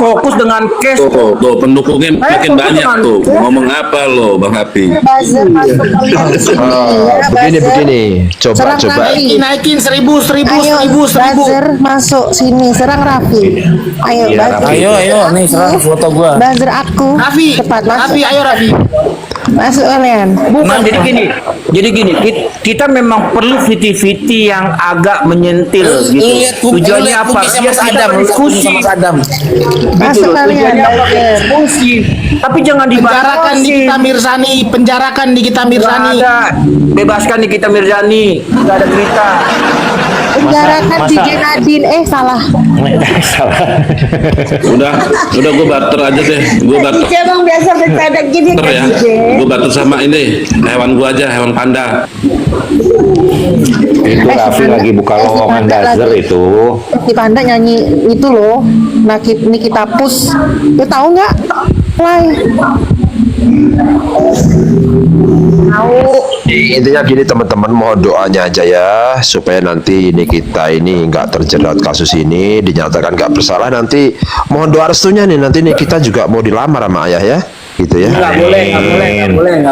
fokus dengan cash. Tuh pendukungnya makin banyak tuh. Ngomong apa lo, Bang Happy? Buzzer masuk koalisi. Begini, coba. Naikin 1000. Ayo, buzzer masuk sini, serang Raffi. Ayo, buzzer. Ayo, nih serang foto gua. Buzzer aku. Raffi, cepat masuk. ayo Raffi. Masuk kalian. Bukan, jadi gini, kita memang perlu viti-viti yang agak menyentil gitu. Tujuannya apa? Biar kita diskusi. Masuk kalian. Diskusi. Tapi jangan Penjarakan Nikita dibatasin. Mirzani, penjarakan Nikita Nggak Mirzani. ada. Bebaskan Nikita Mirzani. Nggak ada cerita. Penjarakan DJ Nadine. Salah. Udah gue barter aja deh. Gue barter. DJ bang biasa bercanda gini Barter kan ya. DJ. Gue barter sama ini hewan gue aja, hewan panda. Itu Raffi lagi buka lowongan buzzer itu. Si Panda nyanyi itu loh. Nikita Pus. Lu tahu nggak? Play. Tahu. Intinya gini teman-teman, mohon doanya aja ya supaya nanti ini kita ini nggak terjerat kasus ini, dinyatakan nggak bersalah. Nanti mohon doa restunya nih, nanti nih kita juga mau dilamar sama ayah ya, gitu ya. Nggak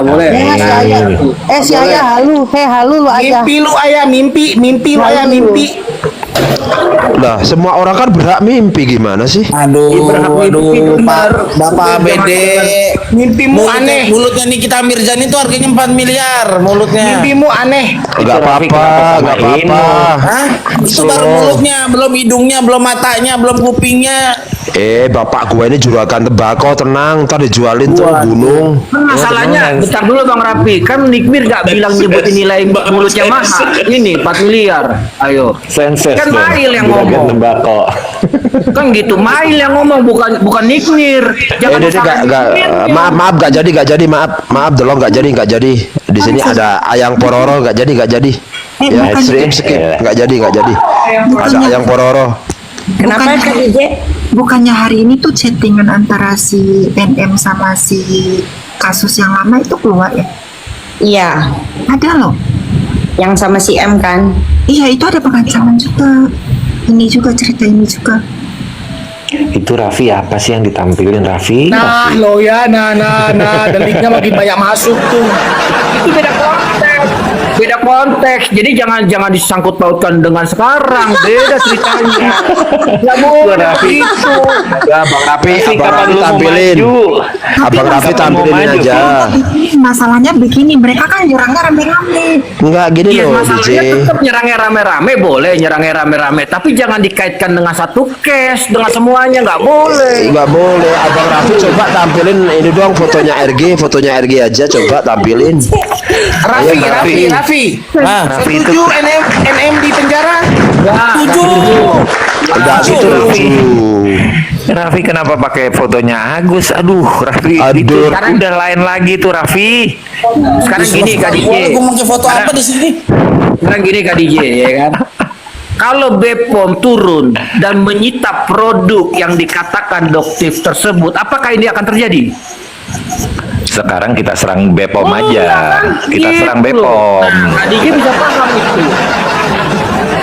boleh. Si Ayah. Si Ayah halu. Halu lu Ayah. Mimpi lu ayah, mimpi lu ayah, mimpi. Nah, semua orang kan berhak mimpi, gimana sih? Aduh, benar. Bapak BD. Mimpimu aneh. Mulutnya Nikita Mirzani itu harganya 4 miliar mulutnya. Mimpimu aneh. Nggak apa-apa, nggak apa-apa. Hah? Itu baru mulutnya, belum hidungnya, belum matanya, belum kupingnya. Bapak gue ini juragan tembakau, tenang, ntar dijualin tuh gunung. Masalahnya, bentar dulu Bang Rapi, kan Nikmir nggak bilang nyebutin nilai mulutnya mahal. Ini 4 miliar. Ayo. Senses Kan dong. Mail yang Juragan ngomong. tembakau. Kan gitu, Mail yang ngomong, bukan Nikmir. Jangan Ini salahkan Nikmir. maaf nggak jadi, maaf Delong nggak jadi. Di sini ada Ayang Pororo, nggak jadi. Ya, skip, nggak jadi. Ada Ayang Pororo. Kenapa Kak DJ? Bukannya hari ini tuh chattingan antara si NM sama si kasus yang lama itu keluar ya? Iya, Ada loh. yang sama si M kan. Iya, itu ada pengancaman juga. Ini juga cerita ini juga. Itu Raffi apa sih yang ditampilin Raffi? Nah, lo ya, nah, deliknya makin banyak masuk tuh. Itu beda konteks. Jadi jangan disangkut pautkan dengan sekarang. Beda ceritanya. Nggak boleh itu. Ya, Bang Rafi, Abang kapan Rafi lu mau tampilin. maju? Abang Rafi tampilin aja. Masalahnya begini, mereka kan nyerangnya rame-rame. Enggak gini Iya, loh, masalahnya DJ. tetap nyerangnya rame-rame boleh, nyerangnya rame-rame, tapi jangan dikaitkan dengan satu case, dengan semuanya nggak boleh. Nggak boleh. Abang Rafi coba tampilin ini doang fotonya RG aja, coba tampilin. Raffi. Raffi itu Setuju NM di penjara? Setuju. Udah gitu lucu. Raffi kenapa pakai fotonya Agus? Aduh, Raffi itu Aduh. udah lain lagi tuh Raffi. Sekarang gini Kak DJ. Gue mau ke foto apa di sini? Sekarang gini Kak DJ ya kan. Kalau BPOM turun dan menyita produk yang dikatakan doktif tersebut, apakah ini akan terjadi? Sekarang kita serang Bepom Oh, aja. Kita gitu serang loh. Bepom. Nah, Kak DJ bisa paham itu.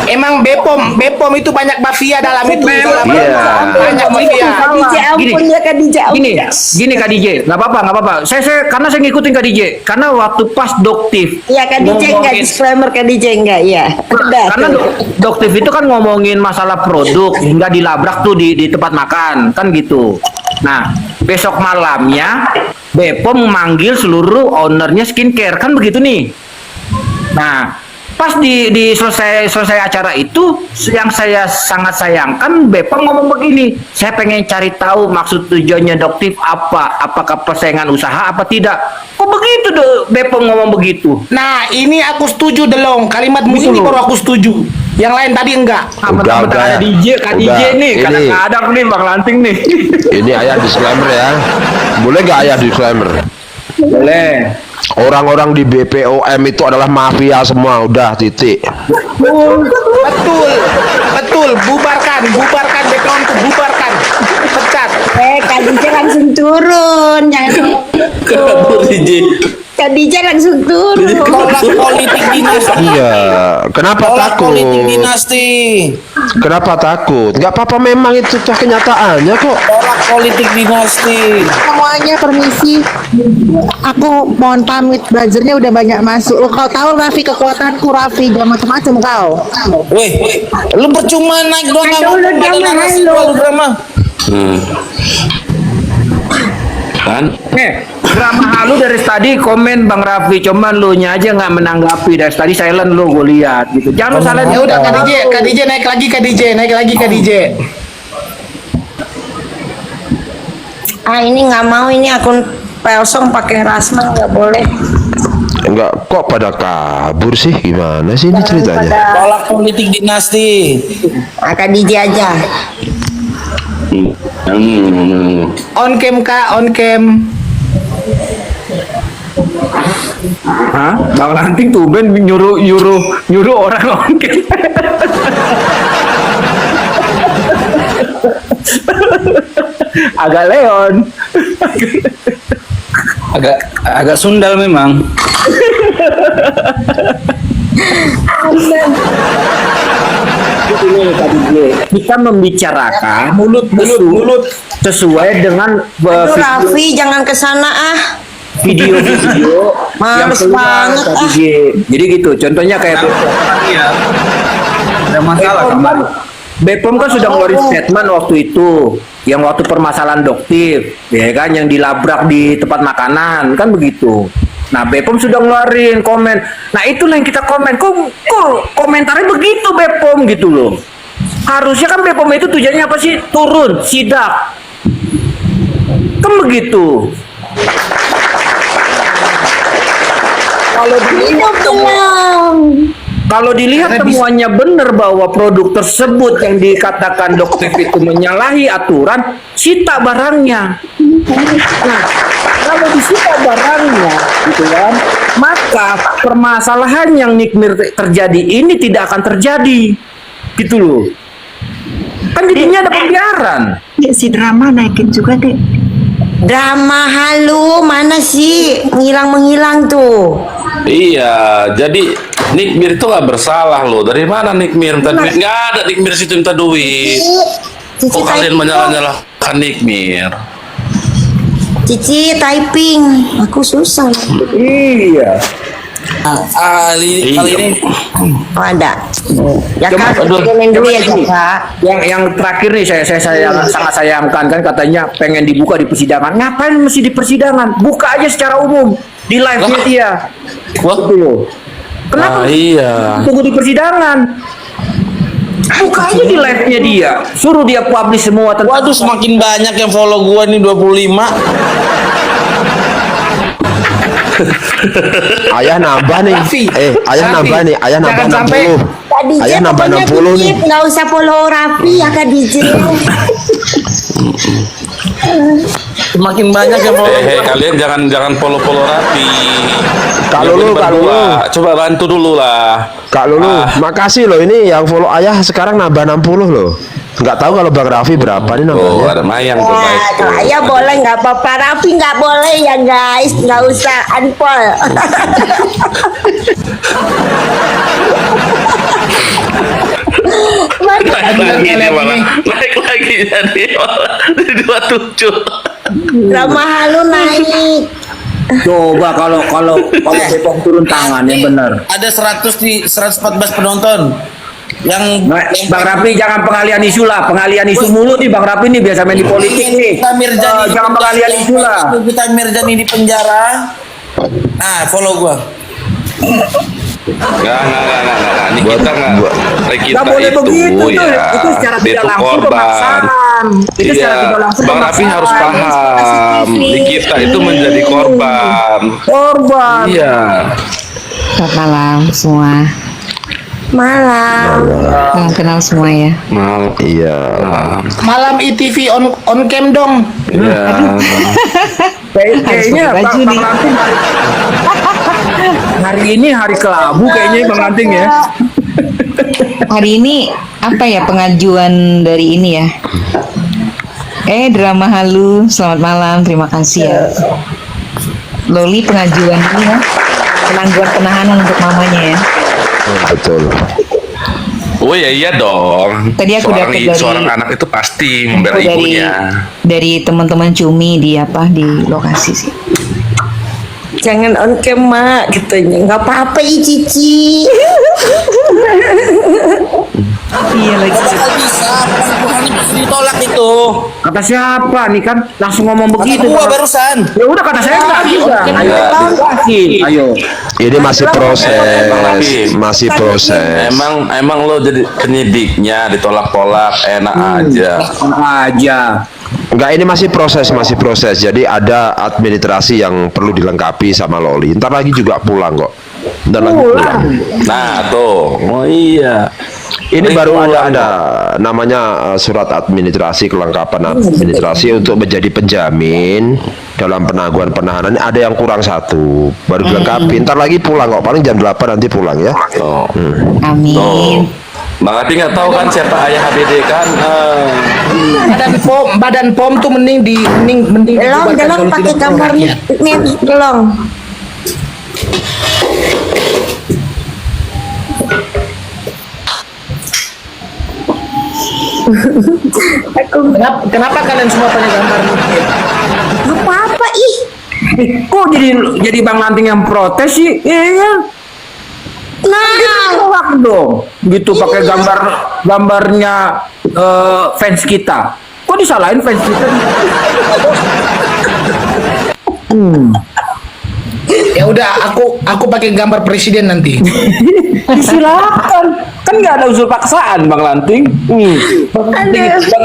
Emang Bepom itu banyak mafia dalam itu. Iya. Banyak mafia. DJ ampun ya Kak DJ ampun. Gini Kak DJ, nggak apa-apa. Karena saya ngikutin Kak DJ, karena waktu pas doktif. Iya Kak DJ enggak disclaimer Kak DJ enggak ya. Karena doktif itu kan ngomongin masalah produk hingga dilabrak tuh di tempat makan, kan gitu. Nah, besok malamnya Bepom memanggil seluruh ownernya skincare, kan begitu nih. Nah, pas di selesai acara itu, yang saya sangat sayangkan Bepom ngomong begini, saya pengen cari tahu maksud tujuannya doktif apa, apakah persaingan usaha apa tidak. Kok begitu Bepom ngomong begitu? Nah, ini aku setuju Delong. Kalimatmu ini baru aku setuju. Yang lain tadi enggak. Mentang-mentang ada DJ, Kak DJ Udah, nih, ini. kadang-kadang nih Bang Lanting nih. Ini ayah disclaimer ya. Boleh nggak ayah disclaimer? Boleh. Orang-orang di BPOM itu adalah mafia semua, udah titik. Betul. Bubarkan BPOM itu bubarkan. Pecat. Kak DJ langsung turun. Jangan Kenapa DJ? Kak Khadijah langsung turun. Tolak politik dinasti. Iya, kenapa Tolak politik takut? dinasti. Kenapa takut? Nggak apa-apa, memang itu tuh kenyataannya kok. Tolak politik dinasti. Semuanya permisi. Aku mohon pamit, buzzernya udah banyak masuk. Lo kau tahu Raffi kekuatanku, Raffi jangan macam-macam kau. Weh, lu percuma naik doang nggak mau pada narasi lu drama. Kan? Drama halu dari tadi komen Bang Raffi, cuman lu nya aja nggak menanggapi. Dari tadi silent lu, gue lihat gitu. Jangan lu salah. Ya udah Kak DJ naik lagi Kak DJ. Ini nggak mau, ini akun Pelsong pakai Rasma nggak boleh. Enggak, kok pada kabur sih? Gimana sih ini ceritanya? Tolak politik dinasti. Kak DJ aja. On cam Kak, on cam. Hah? Bang Lanting tuh ben nyuruh orang oke. Agak leon. Agak sundal memang. Kita membicarakan Mulut sesuai dengan Aduh Raffi jangan kesana ah. video-video yang Males keluar banget, Kak DJ. Jadi gitu, contohnya kayak Iya. Ada masalah kemarin. Bepom kan sudah ngeluarin statement waktu itu, yang waktu permasalahan doktif, ya kan, yang dilabrak di tempat makanan, kan begitu. Nah, Bepom sudah ngeluarin komen. Nah, itulah yang kita komen. Kok komentarnya begitu Bepom gitu loh. Harusnya kan Bepom itu tujuannya apa sih? Turun, sidak. Kan begitu. Kalau dilihat temuannya benar bahwa produk tersebut yang dikatakan dokter itu menyalahi aturan, sita barangnya. Nah, kalau disita barangnya, gitu kan, maka permasalahan yang nikmir terjadi ini tidak akan terjadi, gitu loh. Kan jadinya ada pembiaran. Ya, si drama naikin juga deh. Drama halu mana sih menghilang tuh. Iya, jadi Nikmir itu nggak bersalah loh. Dari mana Nikmir minta duit? Nggak ada Nikmir situ minta duit. Kok kalian menyalahkan Nikmir? Cici typing, aku susah. Iya. Kali ini Oh, ada. Ya Coba, Kak, aduh. kirimin dulu ya Coba ini. Kak. Yang terakhir nih saya sangat sayangkan, kan katanya pengen dibuka di persidangan. Ngapain mesti di persidangan? Buka aja secara umum di live-nya dia. Wah, Gitu loh. Kenapa iya. tunggu di persidangan? Buka aja di live-nya dia. Suruh dia publish semua tentang. waduh semakin banyak yang follow gua nih 25. Ayah nambah nih. Raffi, Ayah Raffi, nambah nih. Ayah nambah jangan sampai 60. Kak DJ Ayah nambah pokoknya 60 nih. dikit, nggak usah follow Raffi ya Kak DJ. Semakin banyak yang follow gua. Kalian jangan follow Raffi. Kak Ya, Lulu, berdua. Kak Lulu. Coba bantu dulu lah. Kak Lulu, makasih loh, ini yang follow ayah sekarang nambah 60 loh. Nggak tahu kalau Bang Raffi berapa nih Oh, nambahnya. ada Mayang tuh baik Nah, tuh. saya boleh nggak apa-apa, Raffi nggak boleh ya guys, nggak usah unfollow. Naik lagi Kalian dia malah. ini. Naik lagi jadi malah. Jadi 27. Drama halu naik. Coba kalau Bepom turun tangan yang benar. Ada 114 penonton. Yang Bang Raffi jangan pengalian isu lah, pengalian isu mulu nih Bang Raffi nih, biasa main di politik nih. Kita Mirjani Jangan pengalian isu lah. Kita Mirjani di penjara. Nah, follow gua. Enggak. Ini Buat- kita enggak. buat- Kita Nggak boleh itu begitu tuh, ya. itu secara Dia tidak tuh langsung korban. pemaksaan. Itu secara Iya, tidak langsung Bang Raffi harus paham. Di kita itu menjadi korban. korban. Iya. Selamat malam semua. Malam. Salam kenal semua ya. Mal. Iya. Malam ITV on cam dong. Iya. Kayaknya pakai baju Bang nih. Lanting hari ini hari kelabu kayaknya Bang Lanting ya. Hari ini apa ya pengajuan dari ini ya? Drama halu. Selamat malam. Terima kasih ya. Loli pengajuan ini ya, penangguhan penahanan untuk mamanya ya. Betul. Oh ya iya dong. Tadi aku dapat dari- seorang anak itu pasti membela dari ibunya. dari teman-teman Cumi di lokasi sih. Jangan on cam mak katanya. Nggak apa-apa Cici. Iya lagi. Nggak bisa, penangguhan itu ditolak itu. Kata siapa nih kan langsung ngomong Kata begitu. gua barusan. Ya udah kata saya enggak juga. Ayo, dijelasin. Ayo. Ini masih proses, Rafi. masih proses. Emang lo jadi penyidiknya ditolak-tolak enak aja. Aja. Enggak, ini masih proses. Jadi ada administrasi yang perlu dilengkapi sama Loli. Ntar lagi juga pulang kok. Ntar lagi pulang. Nah tuh, oh iya. Ini baru ada namanya surat administrasi, kelengkapan administrasi untuk menjadi penjamin dalam penangguhan penahanan. Ada yang kurang satu, baru dilengkapi. Ntar lagi pulang kok, paling jam 8 nanti pulang ya. Tuh. Amin. Tuh. Bang Ati nggak tahu kan siapa ayah HBD kan? Badan POM tuh mending Delong, dibubarkan delong kalau pakai tidak gambar pro rakyat. nih, delong. Aku Kenapa kalian semua punya gambar Nikmir? apa-apa ih. Kok jadi Bang Lanting yang protes sih? Iya. Nah, Tolak dong. Gitu pakai gambarnya fans kita. Kok disalahin fans kita? Ya udah, aku pakai gambar presiden nanti. Silakan. Kan nggak ada unsur paksaan Bang Lanting. Bang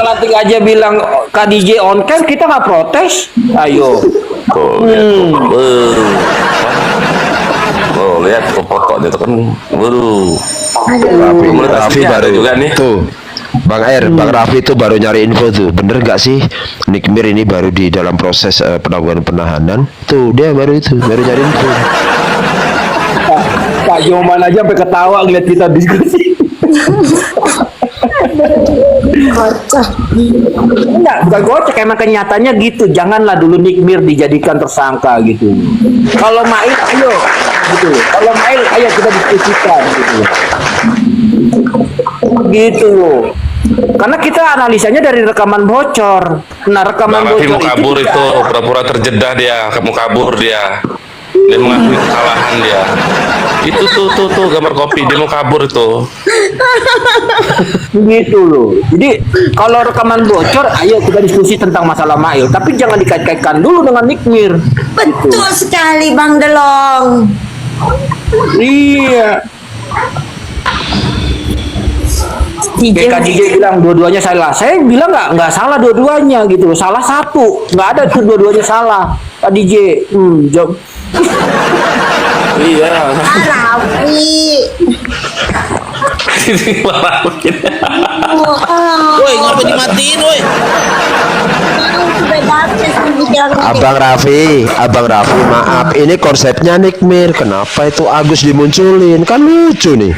Lanting aja bilang Kak DJ on cam, kita nggak protes. Ayo. Tuh, lihat tuh. Oh, lihat tuh fotonya tuh kan. Waduh. Raffi baru juga nih. tuh. Bang Raffi itu baru nyari info tuh. Bener nggak sih Nikmir ini baru di dalam proses penangguhan penahanan? Tuh dia baru nyari info. Pak Joman aja sampai ketawa ngeliat kita diskusi. kocak. Enggak, bukan gocek, emang kenyataannya gitu. Janganlah dulu Nikmir dijadikan tersangka gitu. Kalau Mail, ayo gitu. Kalau Mail, ayo kita diskusikan gitu. Gitu loh. Karena kita analisanya dari rekaman bocor. Nah, rekaman Bang Raffi bocor mau kabur juga- itu, pura-pura terjeda dia, kamu kabur dia. Dia mengakui kesalahan dia. Itu tuh gambar kopi, dia mau kabur itu. Gitu loh. Jadi kalau rekaman bocor, ayo kita diskusi tentang masalah Mail. Tapi jangan dikait-kaitkan dulu dengan Nikmir. Betul sekali Bang Delong. Iya. KJJ bilang dua-duanya salah. Saya bilang nggak salah dua-duanya gitu loh. Salah satu, nggak ada tuh dua-duanya salah. Pak DJ, jawab. Iya. Raffi. Ini malah begini. Woi, ngapa dimatiin, woi? Abang Raffi, maaf, ini konsepnya Nikmir. Kenapa itu Agus dimunculin? Kan lucu nih.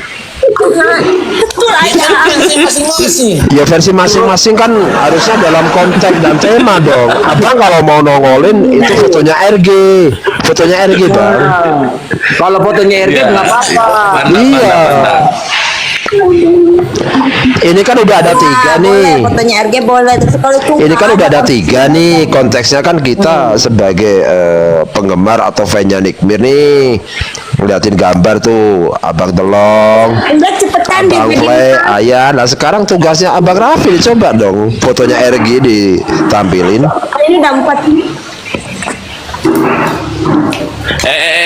Betul aja. Versi masing-masing. Ya versi masing-masing kan harusnya dalam konteks dan tema dong. Abang kalau mau nongolin itu fotonya RG, bang. Kalau fotonya RG Iya. nggak apa-apa. Iya. Ini kan udah ada tiga Boleh, nih. fotonya RG boleh. Terus kalau itu Ini kan udah ada tiga nih. Konteksnya kan kita sebagai penggemar atau fansnya Nikmir nih, ngeliatin gambar tuh Abang Delong, Udah cepetan Abang deh. Play, Ayah. Nah sekarang tugasnya Abang Raffi, coba dong fotonya RG ditampilin. Ini udah 4 ini.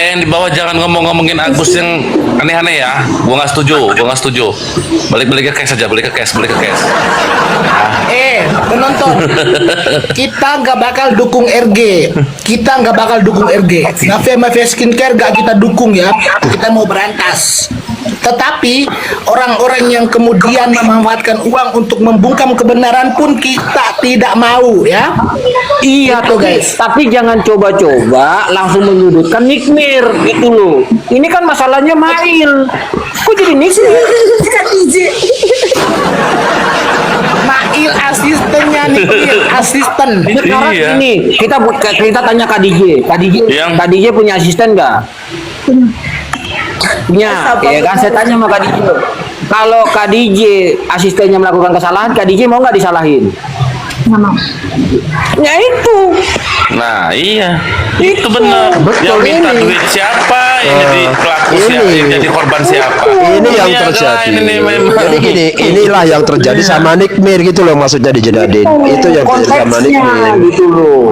Yang di bawah jangan ngomongin Agus yang aneh-aneh ya. Gua nggak setuju. Balik ke cash aja, balik ke cash. Penonton, kita nggak bakal dukung RG. Raffi sama Skincare nggak kita dukung ya. Kita mau berantas. Tetapi orang-orang yang kemudian memanfaatkan uang untuk membungkam kebenaran pun kita tidak mau ya. Iya Itu, tuh guys. Tapi jangan coba-coba langsung menyudutkan Nikmir gitu loh. Ini kan masalahnya Mail. Kok jadi Nikmir? Kak DJ. Ismail asistennya nih, asisten. Sekarang Iya. ini kita tanya Kak DJ. Kak DJ punya asisten nggak? Punya. Ya kan saya tanya sama Kak DJ. Kalau Kak DJ asistennya melakukan kesalahan, Kak DJ mau nggak disalahin? Nggak mau. Ya itu. Nah, iya. Itu benar. Betul Yang minta ini. duit siapa? Ini di pelaku ini. siapa? Ini jadi korban siapa? Ini yang agak terjadi. lain ini memang. Jadi gini, inilah yang terjadi sama Nick Mir gitu loh, maksudnya di Jedadin. Itu yang terjadi sama Nick Mir. Konteksnya gitu loh.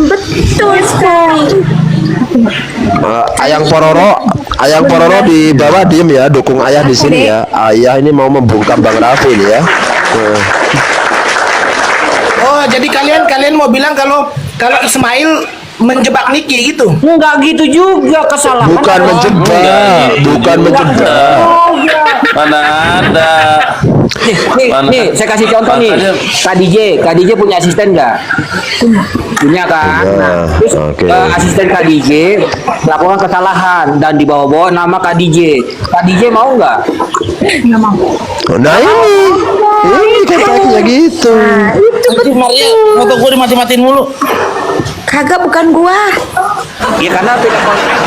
Betul sekali. Ayang Pororo di bawah diem ya, dukung ayah di sini ya. Ayah ini mau membungkam Bang Raffi nih ya. Oh, jadi kalian mau bilang kalau Ismail menjebak Niki gitu? Enggak gitu juga kesalahan. Bukan menjebak, bukan menjebak. Mana ada? Nih, saya kasih contoh nih. Kak DJ punya asisten nggak? Punya kan? Nah, terus oke. asisten Kak DJ melakukan kesalahan dan dibawa-bawa nama Kak DJ. Kak DJ mau nggak? Nggak mau. Nah ini konteksnya gitu. Anjing Maria, foto gue dimati-matiin mulu. Kagak, bukan gua. Ya karena beda konteks.